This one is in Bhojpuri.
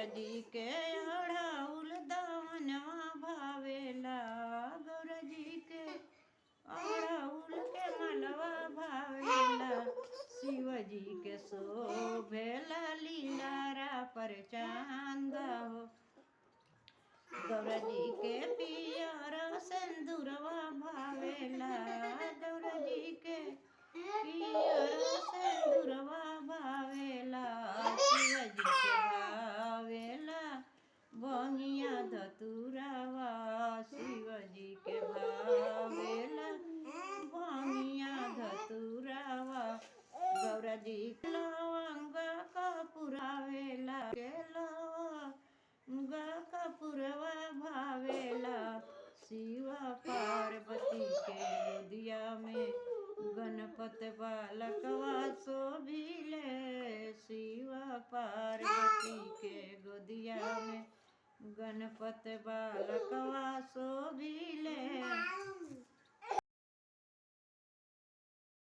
गौरजी के अड़ाउल दवनवा भावेला, गौरजी के अड़ाउल के मलवा भावेला, शिवजी के शोभेला लीलारा पर चांद हो। गौरजी के पियर सिंदूरवा भावेला, गौरजी के पियर सिंदूरवा भावेला, शिवजी के भावेला भंगिया धतुरवा, शिवजी के भावेला भंगिया धतुरवा। गौरजी लवंग कपूरावेला, के लवंग कपूरवा भावेला, शिव पार्वती के गोदिया में गणपत बालकवा शोभिले, शिव पार्वती के गोदिया में गणपत बालकवा